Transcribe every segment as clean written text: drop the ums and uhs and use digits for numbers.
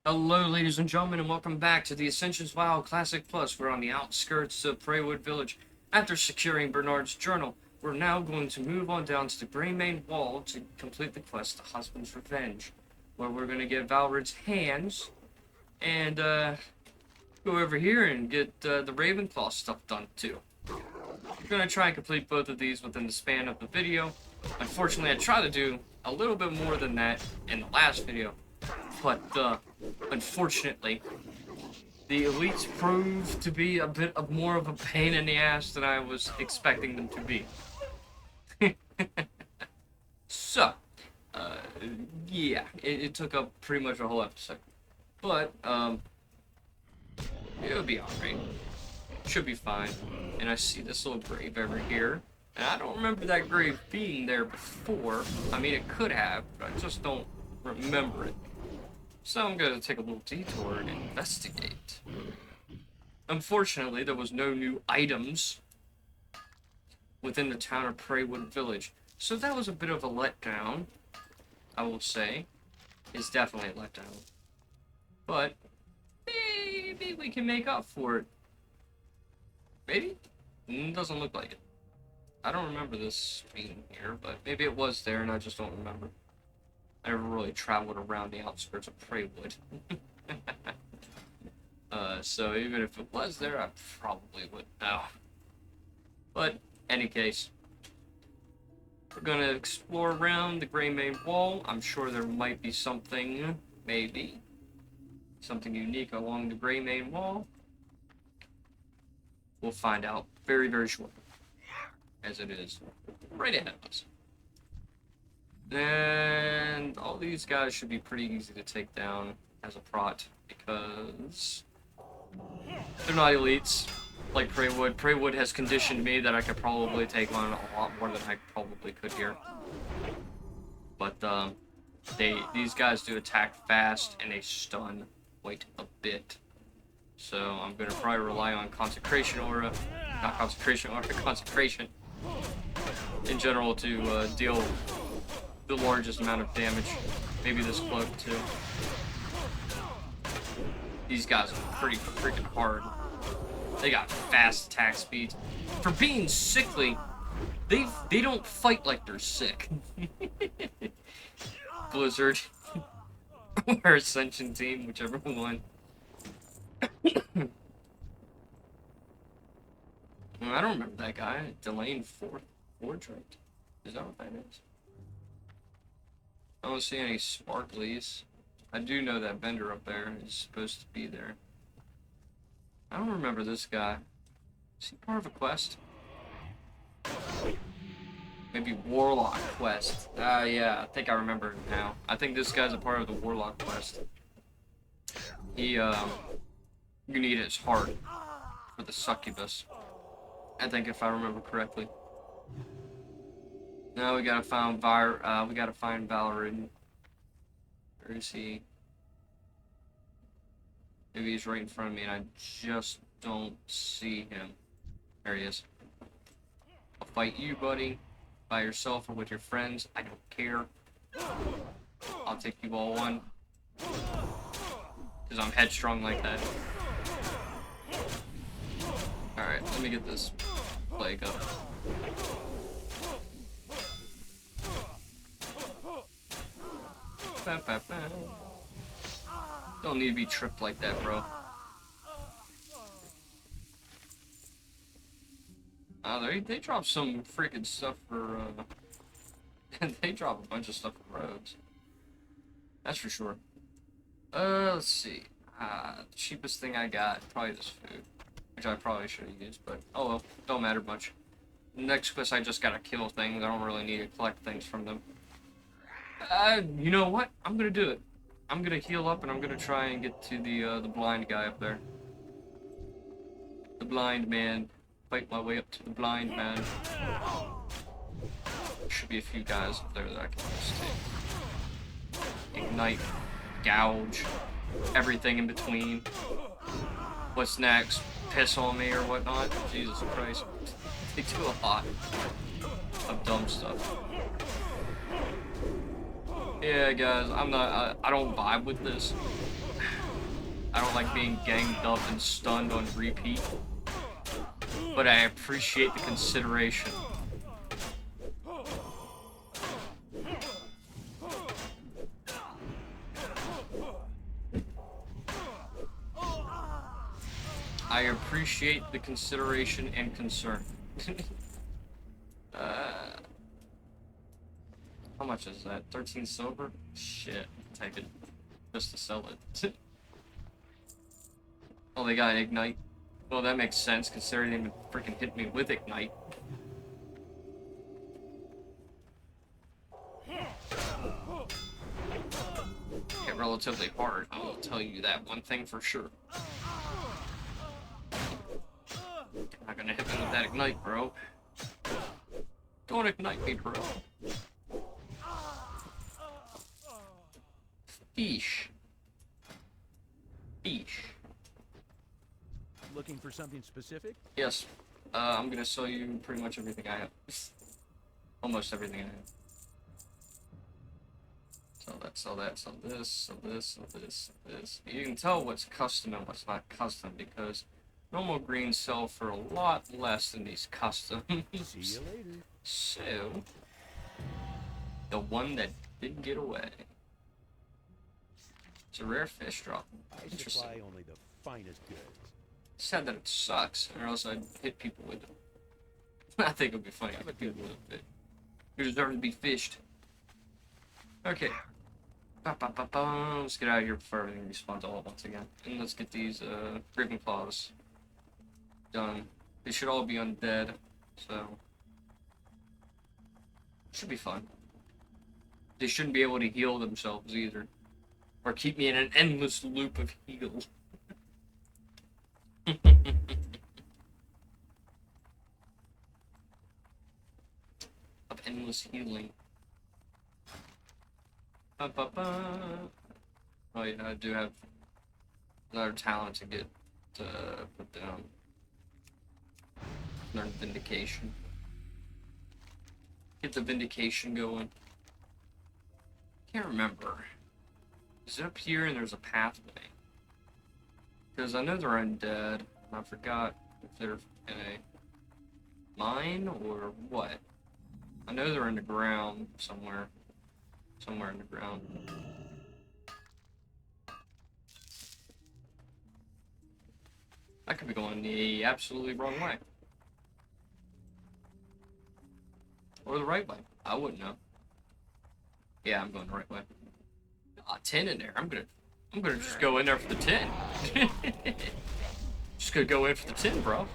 Hello, ladies and gentlemen, and welcome back to the Ascension WoW Classic Plus. We're on the outskirts of Preywood Village. After securing Bernard's journal, we're now going to move on down to the Greymane Wall to complete the quest, The Husband's Revenge, where we're going to get Valrod's hands and go over here and get the Ravenclaw stuff done too. We're going to try and complete both of these within the span of the video. Unfortunately, I tried to do a little bit more than that in the last video. But, unfortunately, the elites proved to be a bit of more of a pain in the ass than I was expecting them to be. So, yeah, it took up pretty much a whole episode. But, it'll be alright. Should be fine. And I see this little grave over here. And I don't remember that grave being there before. I mean, it could have, but I just don't remember it. So I'm going to take a little detour and investigate. Unfortunately, there was no new items within the town of Preywood Village. So that was a bit of a letdown, I will say. It's definitely a letdown. But maybe we can make up for it. Maybe? It doesn't look like it. I don't remember this being here, but maybe it was there and I just don't remember. I never really traveled around the outskirts of Preywood. So even if it was there, I probably wouldn't know. But, any case, we're gonna explore around the Greymane Wall. I'm sure there might be something, maybe, something unique along the Greymane Wall. We'll find out very, very shortly, as it is right ahead of us. And all these guys should be pretty easy to take down as a prot, because they're not elites like Preywood. Preywood has conditioned me that I could probably take on a lot more than I probably could here. But these guys do attack fast and they stun quite a bit. So I'm gonna probably rely on Consecration Aura, not Consecration Aura, Consecration in general to deal the largest amount of damage. Maybe this cloak too. These guys are pretty freaking hard. They got fast attack speeds. For being sickly, they don't fight like they're sick. Blizzard or Ascension team, whichever one. I don't remember that guy. Delane Fortrait. Is that what that is? I don't see any sparklies. I do know that vendor up there is supposed to be there. I don't remember this guy. Is he part of a quest? Maybe Warlock quest. Yeah, I think I remember now. I think this guy's a part of the Warlock quest. He, you need his heart for the succubus. I think if I remember correctly. Now we gotta find Valrid. Where is he? Maybe he's right in front of me and I just don't see him. There he is. I'll fight you, buddy. By yourself or with your friends. I don't care. I'll take you all on. Because I'm headstrong like that. Alright, let me get this plague up. Don't need to be tripped like that, bro. They drop some freaking stuff for, they drop a bunch of stuff for rogues. That's for sure. Let's see. The cheapest thing I got, probably this food. Which I probably should have used, but oh well, don't matter much. Next quest, I just gotta kill things. I don't really need to collect things from them. You know what? I'm gonna do it. I'm gonna heal up and I'm gonna try and get to the blind guy up there. The blind man. Fight my way up to the blind man. There should be a few guys up there that I can just take. Ignite, gouge, everything in between. What's next? Piss on me or whatnot? Jesus Christ. They do a lot of dumb stuff. Yeah, guys, I'm not. I don't vibe with this. I don't like being ganged up and stunned on repeat. But I appreciate the consideration. I appreciate the consideration and concern. How much is that? 13 silver? Shit, take it. Just to sell it. Oh, they got Ignite. Well, that makes sense, considering they even freaking hit me with Ignite. Hit relatively hard, I will tell you that one thing for sure. Not gonna hit me with that Ignite, bro. Don't ignite me, bro. Fish. Fish. Looking for something specific? Yes. I'm gonna sell you pretty much everything I have. Almost everything I have. Sell that, sell that, sell this, sell this, sell this, sell this. You can tell what's custom and what's not custom because normal greens sell for a lot less than these customs. See you later. So, the one that didn't get away. It's a rare fish drop. I supply only the finest goods. Sad that it sucks, or else I'd hit people with it. I think it would be funny if I hit people with it. You deserve to be fished. Okay. Let's get out of here before everything respawns all at once again. And let's get these Raven Claws done. They should all be undead, so should be fun. They shouldn't be able to heal themselves either. Or keep me in an endless loop of heal. Of endless healing. Oh yeah, I do have another talent to get put down. Learn Vindication. Get the Vindication going. Can't remember. Is it up here and there's a pathway? Because I know they're undead, and I forgot if they're in a mine or what. I know they're in the ground somewhere. Somewhere in the ground. I could be going the absolutely wrong way. Or the right way. I wouldn't know. Yeah, I'm going the right way. Ah, 10 in there. I'm gonna just go in there for the 10. Just gonna go in for the 10, bro.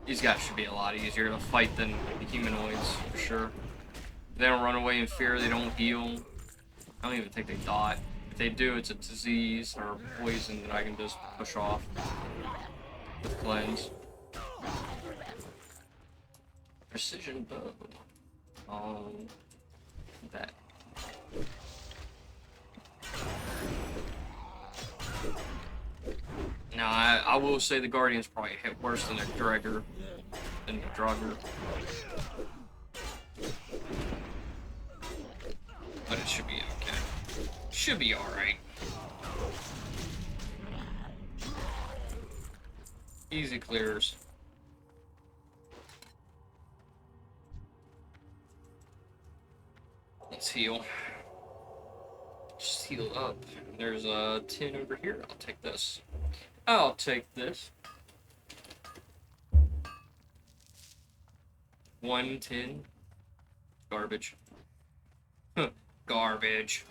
These guys should be a lot easier to fight than the humanoids, for sure. They don't run away in fear, they don't heal. I don't even think they dot. If they do, it's a disease or a poison that I can just push off with cleanse. Precision bow. That. Now, I will say the Guardians probably hit worse than the Dragger. Than the Draugr. But it should be okay. Should be alright. Easy clears. Let's heal. Just heal up. There's a 10 over here. I'll take this. I'll take this. 110. Garbage. Garbage.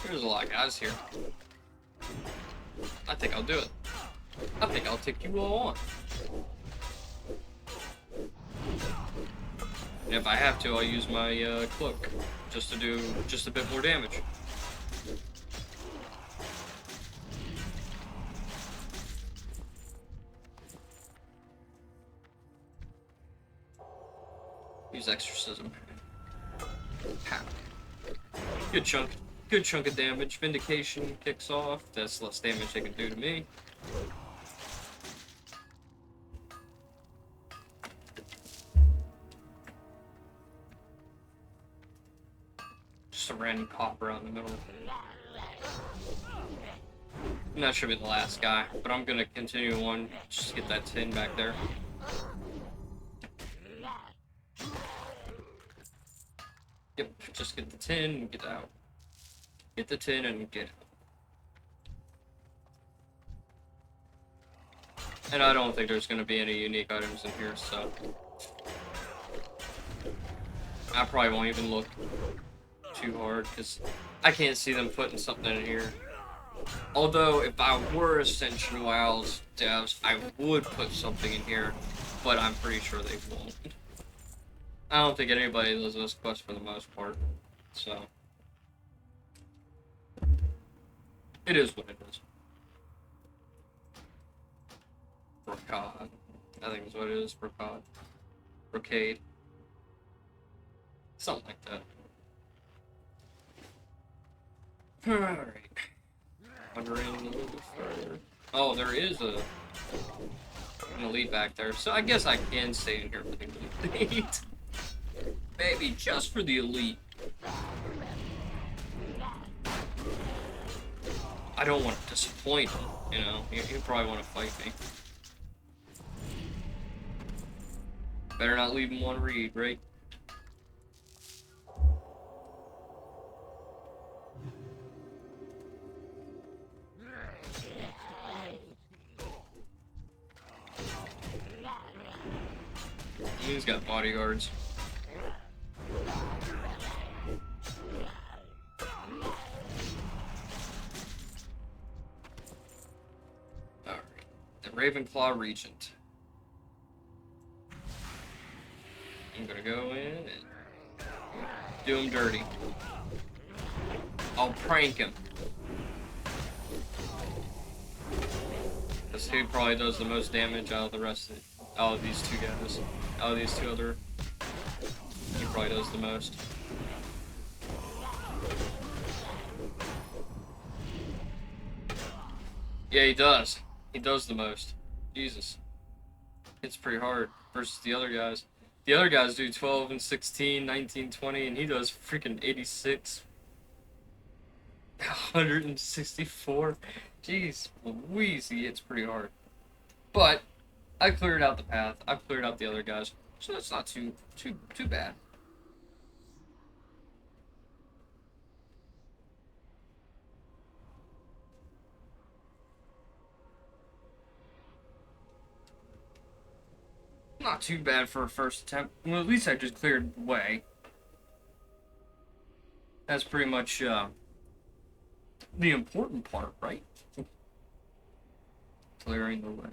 There's a lot of guys here. I think I'll do it. I think I'll take you all on. And if I have to, I'll use my cloak just to do just a bit more damage. Use exorcism. Good chunk of damage. Vindication kicks off. That's less damage they can do to me. and copper out in the middle. And that should be the last guy, but I'm gonna continue on, just get that tin back there. Yep, just get the tin and get out. Get the tin and get out. And I don't think there's gonna be any unique items in here, so I probably won't even look too hard, because I can't see them putting something in here. Although, if I were Ascension WoW's devs, I would put something in here, but I'm pretty sure they won't. I don't think anybody does this quest for the most part, so it is what it is. Brocade, I think is what it is. Brocade, something like that. All right. Wandering a little bit further. Oh, there is an elite back there, so I guess I can stay in here for the elite. Maybe just for the elite. I don't want to disappoint him, you know. He'll probably want to fight me. Better not leave him one read, right? He's got bodyguards. Alright. The Ravenclaw Regent. I'm gonna go in and do him dirty. I'll prank him. Because he probably does the most damage out of the rest of it. Out of these two guys. Out of these two other... He probably does the most. Yeah, he does. He does the most. Jesus. It's pretty hard versus the other guys. The other guys do 12 and 16, 19, 20, and he does freaking 86. 164. Jeez Louise, he hits pretty hard. But I cleared out the path. I've cleared out the other guys, so it's not too bad. Not too bad for a first attempt. Well, at least I just cleared the way. That's pretty much the important part, right? Clearing the way.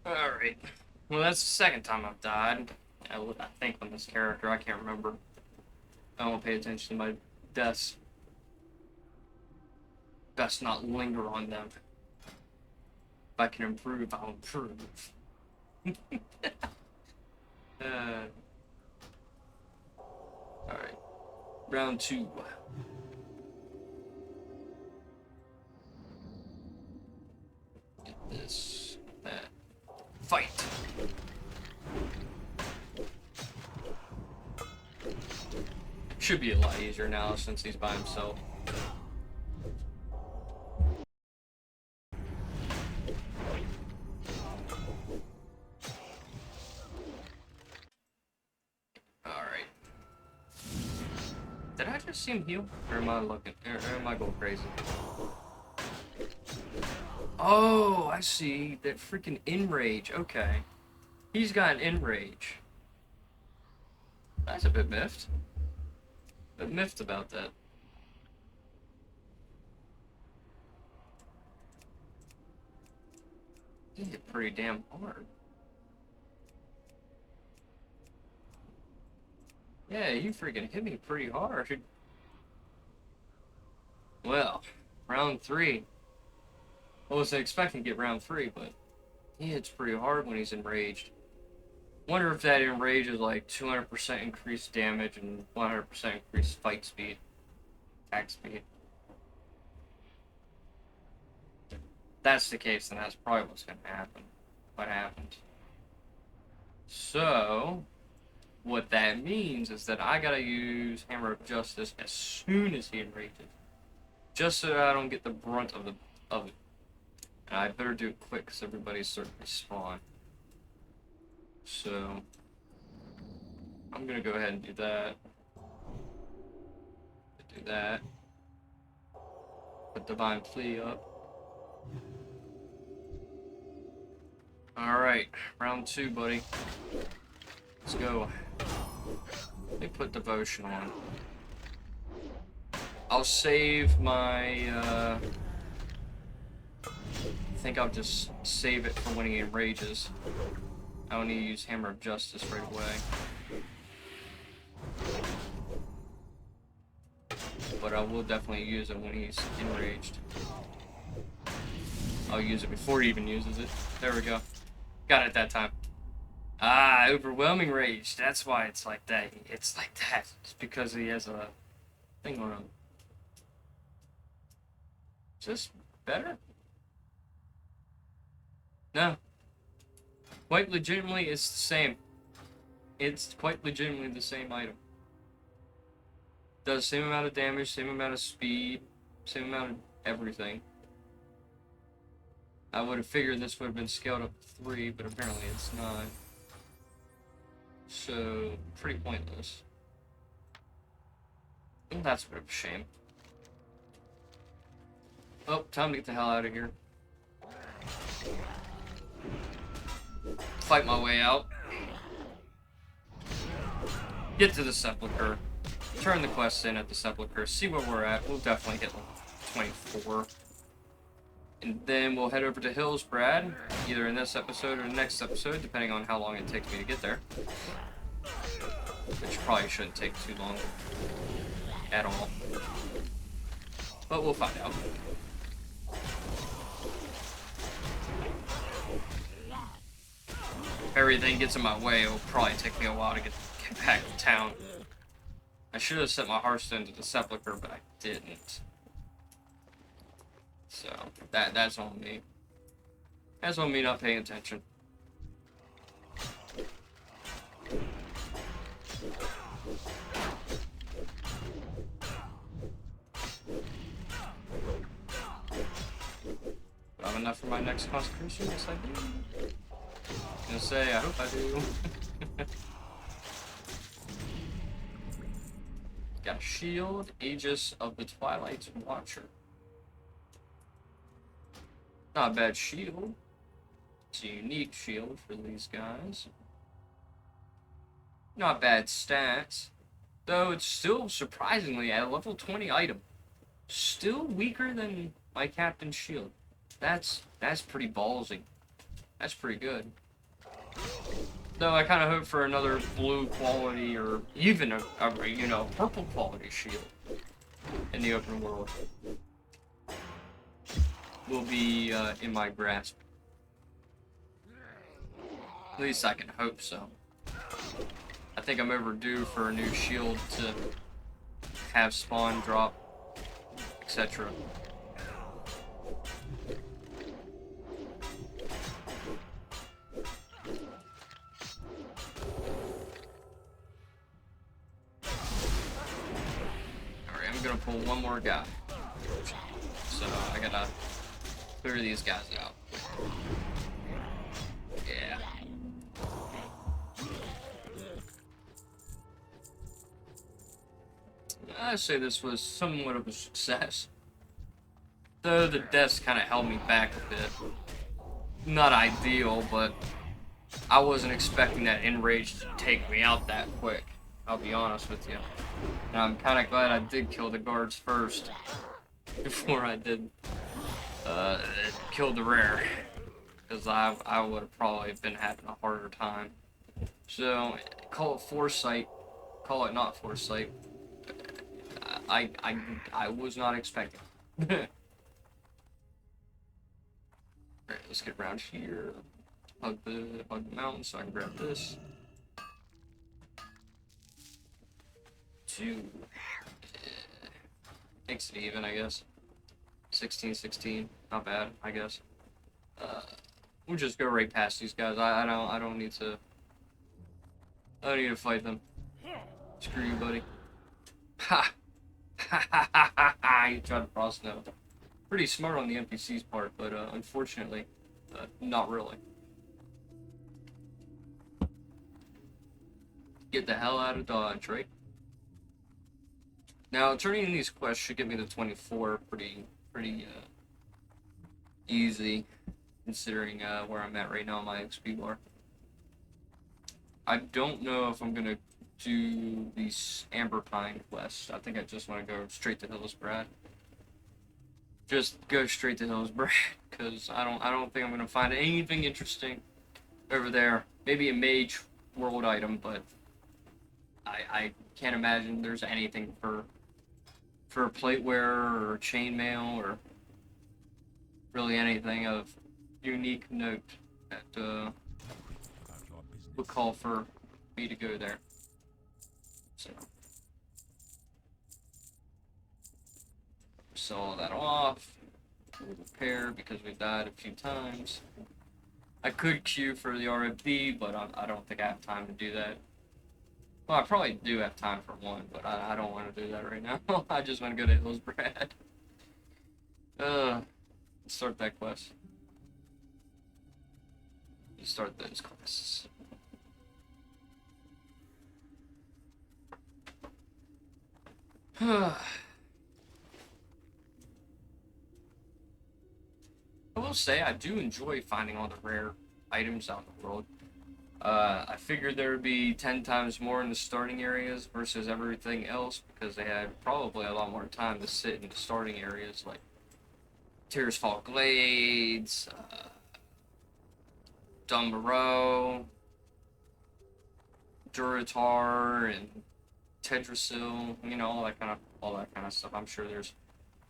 Alright. Well, that's the second time I've died. I think on this character. I can't remember. I don't pay attention to my deaths. Best not linger on them. If I can improve, I'll improve. Alright. Round 2. Get this. That. Fight! Should be a lot easier now since he's by himself. Alright. Did I just see him heal? Or am I looking? Or am I going crazy? Oh, I see. That freaking enrage. Okay. He's got an enrage. That's a bit miffed. A bit miffed about that. He hit pretty damn hard. Yeah, you freaking hit me pretty hard. Well, round 3. I wasn't expecting to get round 3, but he hits pretty hard when he's enraged. Wonder if that enrage is like 200% increased damage and 100% increased fight speed. attack speed. If that's the case, then that's probably what's gonna happen. What happened? So, what that means is that I gotta use Hammer of Justice as soon as he enrages, just so that I don't get the brunt of it. And I better do it quick because everybody's starting to spawn. So, I'm gonna go ahead and do that. Do that. Put Divine Plea up. Alright, round 2, buddy. Let's go. Let me put Devotion on. I'll save my, I think I'll just save it for when he enrages. I don't need to use Hammer of Justice right away. But I will definitely use it when he's enraged. I'll use it before he even uses it. There we go. Got it that time. Ah, overwhelming rage. That's why it's like that. It's like that. It's because he has a thing on him. Is this better? No. Quite legitimately, it's the same. It's quite legitimately the same item. Does the same amount of damage, same amount of speed, same amount of everything. I would have figured this would have been scaled up to 3, but apparently it's not. So, pretty pointless. And that's a bit of a shame. Oh, time to get the hell out of here. Fight my way out. Get to the Sepulchre. Turn the quest in at the Sepulchre. See where we're at. We'll definitely hit like 24. And then we'll head over to Hillsbrad, either in this episode or the next episode, depending on how long it takes me to get there. Which probably shouldn't take too long at all. But we'll find out. If everything gets in my way, it'll probably take me a while to get back to town. I should have sent my Hearthstone to the Sepulchre, but I didn't. So, that's on me. That's on me not paying attention. Do I have enough for my next consecration? Yes, I do. I was gonna say, I hope I do. Got a shield, Aegis of the Twilight Watcher. Not a bad shield. It's a unique shield for these guys. Not bad stats. Though it's still surprisingly a level 20 item. Still weaker than my Captain's shield. That's pretty ballsy. That's pretty good. Though I kind of hope for another blue quality or even a purple quality shield in the open world will be in my grasp. At least I can hope so. I think I'm overdue for a new shield to have spawn drop, etc. Alright, I'm gonna pull one more guy. So I gotta clear these guys out. Yeah. I'd say this was somewhat of a success. Though the deaths kind of held me back a bit. Not ideal, but I wasn't expecting that enrage to take me out that quick. I'll be honest with you. And I'm kind of glad I did kill the guards first. Before I did kill the rare. Because I would have probably been having a harder time. So, call it foresight. Call it not foresight. I was not expecting. Alright, let's get around here. Hug the mountain so I can grab this. 2. Makes it even, I guess. 16-16, not bad, I guess. We'll just go right past these guys. I don't need to. I don't need to fight them. Screw you, buddy. Ha! Ha ha ha ha ha! You tried to cross now. Pretty smart on the NPC's part, but unfortunately, not really. Get the hell out of Dodge, right? Now, turning in these quests should get me to 24 pretty easy, considering where I'm at right now on my XP bar. I don't know if I'm gonna do these Silverpine quests. I think I just want to go straight to Hillsbrad. Just go straight to Hillsbrad, because I don't think I'm gonna find anything interesting over there. Maybe a mage world item, but I can't imagine there's anything for plate wearer or chainmail or really anything of unique note that would call for me to go there. So sell all that off. We'll repair because we died a few times. I could queue for the RFB, but I don't think I have time to do that. Well, I probably do have time for one, but I don't want to do that right now. I just want to go to Hillsbrad. Let's start that quest. Let's start those quests. I will say I do enjoy finding all the rare items out in the world. I figured there would be 10 times more in the starting areas versus everything else because they had probably a lot more time to sit in the starting areas like Tears Fall Glades, Dumbarrow, Duratar, and Tedrasil, you know, all that kind of stuff. I'm sure there's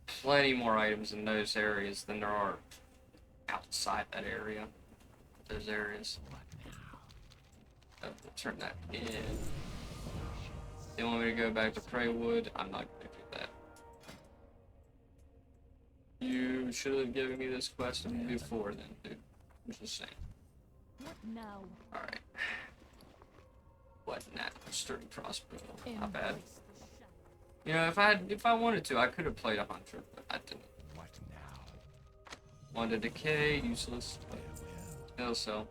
plenty more items in those areas than there are outside that area. Those areas. We'll turn that in. They want me to go back to Preywood. I'm not going to do that. You should have given me this quest before then, dude. I'm just saying. What now? Alright. What now? Sturdy crossbow. Not bad. You know, if I wanted to, I could have played a hunter, but I didn't. What now? One to decay, useless. It'll sell.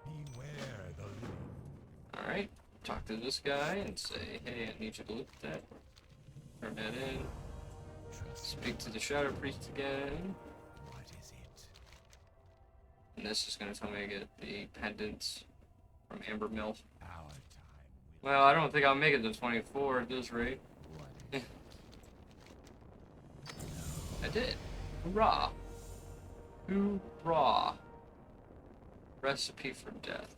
Beware the loop. Alright. Talk to this guy and say, hey, I need you to look at that. Turn that in. Speak to the Shadow Priest again. What is it? And this is going to tell me to get the pendants from Amber Mill. Our time Well, I don't think I'll make it to 24 at this rate. will. I did. Hoorah. Hoorah. Recipe for death.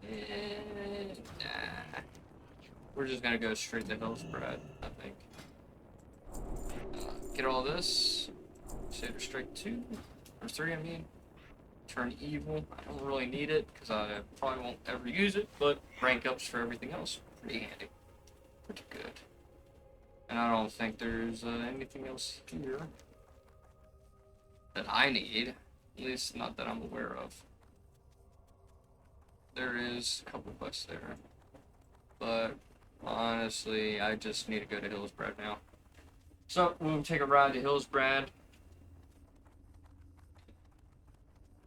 And, nah. We're just gonna go straight to Hillsbrad, I think. Get all this. Saber Strike 2. Or 3, I mean. Turn evil. I don't really need it, because I probably won't ever use it, but rank ups for everything else. Pretty handy. Pretty good. And I don't think there's anything else here that I need. At least not that I'm aware of. There is a couple quests there. But honestly, I just need to go to Hillsbrad now. So we'll take a ride to Hillsbrad.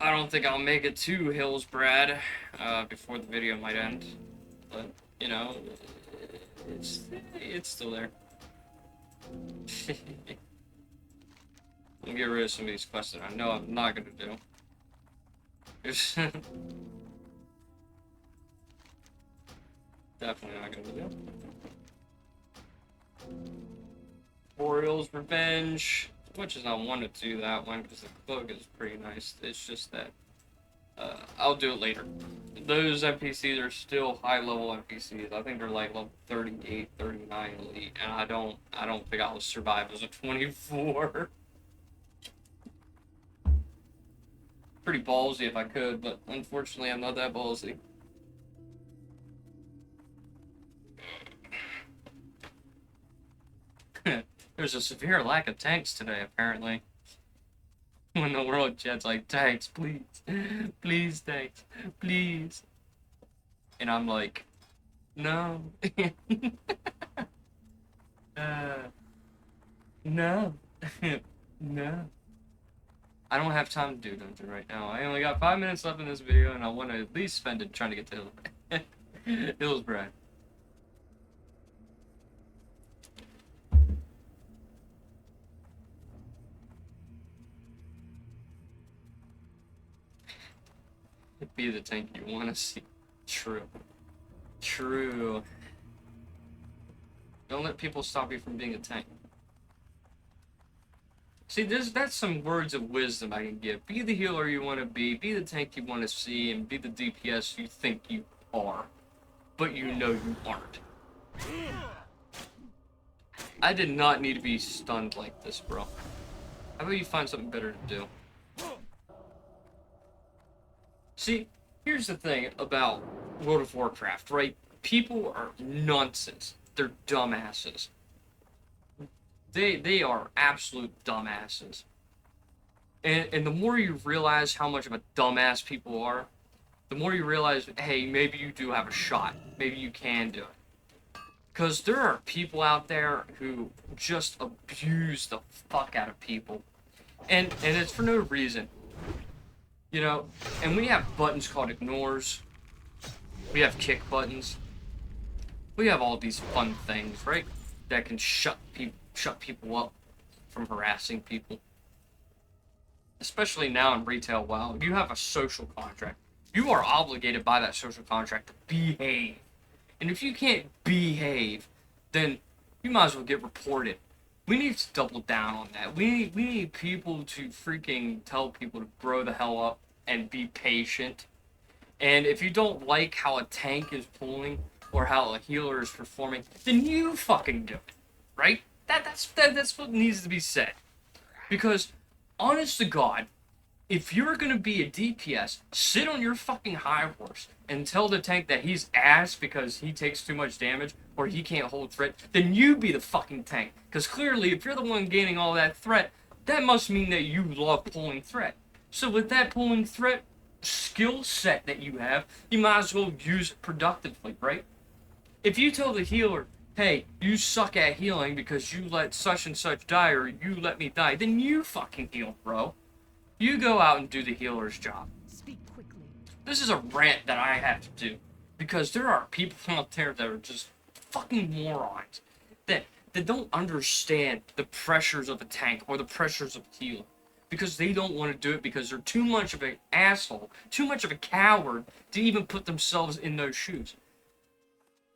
I don't think I'll make it to Hillsbrad before the video might end. But, you know, it's still there. I'll get rid of some of these quests that I know I'm not going to do. Definitely not going to do. Boreal's Revenge. As much as I want to do that one, because the cloak is pretty nice, it's just that I'll do it later. Those NPCs are still high-level NPCs. I think they're like level 38, 39 elite, and I don't think I'll survive as a 24. Pretty ballsy if I could, but unfortunately I'm not that ballsy. There's a severe lack of tanks today, apparently. When the world chat's like, tanks, please. Please, tanks. Please. And I'm like, no. uh, no. No. I don't have time to do dungeon right now. I only got 5 minutes left in this video, and I want to at least spend it trying to get to Hillsbrad. Be the tank you want to see. True. True. Don't let people stop you from being a tank. See, that's some words of wisdom I can give. Be the healer you want to be the tank you want to see, and be the DPS you think you are, but you know you aren't. I did not need to be stunned like this, bro. How about you find something better to do? See, here's the thing about World of Warcraft, right? People are nonsense. They're dumbasses. They are absolute dumbasses. And the more you realize how much of a dumbass people are, the more you realize, hey, maybe you do have a shot. Maybe you can do it. Because there are people out there who just abuse the fuck out of people. And it's for no reason. You know, and we have buttons called ignores. We have kick buttons. We have all these fun things, right? That can shut people up from harassing people. Especially now in retail WoW, you have a social contract. You are obligated by that social contract to behave. And if you can't behave, then you might as well get reported. We need to double down on that. We need people to freaking tell people to grow the hell up and be patient. And if you don't like how a tank is pulling or how a healer is performing, then you fucking do it, right? That's what needs to be said. Because, honest to God, if you're gonna be a DPS, sit on your fucking high horse and tell the tank that he's ass because he takes too much damage or he can't hold threat, then you be the fucking tank. Because clearly, if you're the one gaining all that threat, that must mean that you love pulling threat. So with that pulling threat skill set that you have, you might as well use it productively, right? If you tell the healer, hey, you suck at healing because you let such and such die or you let me die, then you fucking heal, bro. You go out and do the healer's job. Speak quickly. This is a rant that I have to do because there are people out there that are just fucking morons that don't understand the pressures of a tank or the pressures of healing because they don't want to do it because they're too much of an asshole, too much of a coward to even put themselves in those shoes.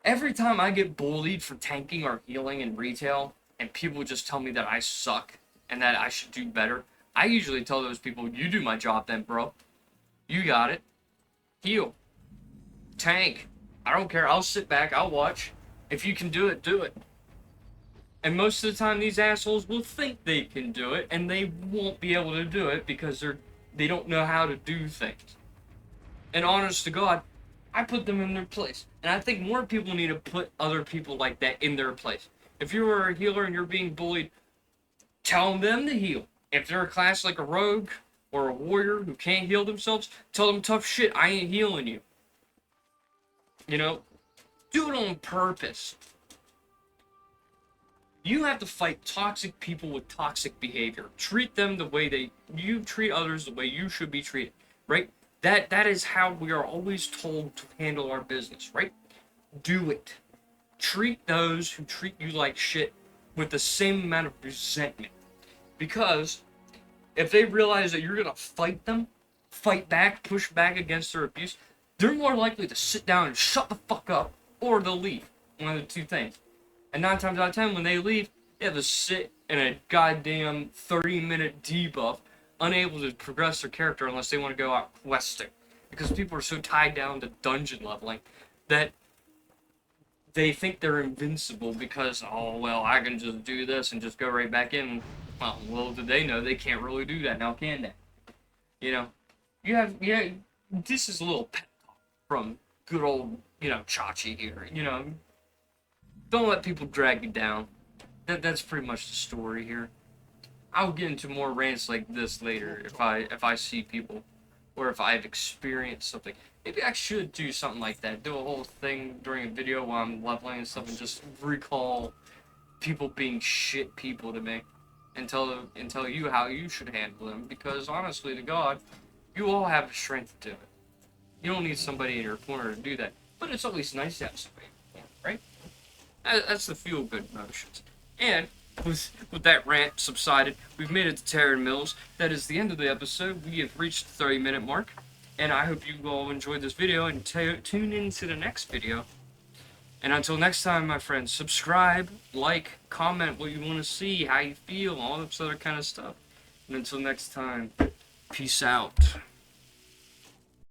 Every time I get bullied for tanking or healing in retail and people just tell me that I suck and that I should do better, I usually tell those people, you do my job then, bro. You got it. Heal. Tank. I don't care. I'll sit back. I'll watch. If you can do it, do it. And most of the time, these assholes will think they can do it, and they won't be able to do it because they don't know how to do things. And honest to God, I put them in their place. And I think more people need to put other people like that in their place. If you are a healer and you're being bullied, tell them to heal. If they're a class like a rogue or a warrior who can't heal themselves, tell them tough shit, I ain't healing you. You know? Do it on purpose. You have to fight toxic people with toxic behavior. Treat them the way you treat others the way you should be treated, right? That is how we are always told to handle our business, right? Do it. Treat those who treat you like shit with the same amount of resentment. Because if they realize that you're gonna fight them, fight back, push back against their abuse, they're more likely to sit down and shut the fuck up, or they'll leave. One of the two things. And 9 times out of 10, when they leave, they have to sit in a goddamn 30-minute debuff, unable to progress their character unless they want to go out questing. Because people are so tied down to dungeon leveling that they think they're invincible because, oh, well, I can just do this and just go right back in. Well, little do they know they can't really do that now, can they? You know, this is a little pep talk from good old, Chachi here, Don't let people drag you down. that's pretty much the story here. I'll get into more rants like this later if I see people or if I've experienced something. Maybe I should do something like that. Do a whole thing during a video while I'm leveling and stuff and just recall people being shit people to me and tell you how you should handle them, because honestly to God, you all have the strength to do it. You don't need somebody in your corner to do that. But it's always nice to have somebody in your corner, right? That's the feel good emotions. And with that rant subsided, we've made it to Terran Mills. That is the end of the episode. We have reached the 30-minute mark. And I hope you all enjoyed this video and tune in to the next video. And until next time, my friends, subscribe, like, comment what you want to see, how you feel, all this other kind of stuff. And until next time, peace out.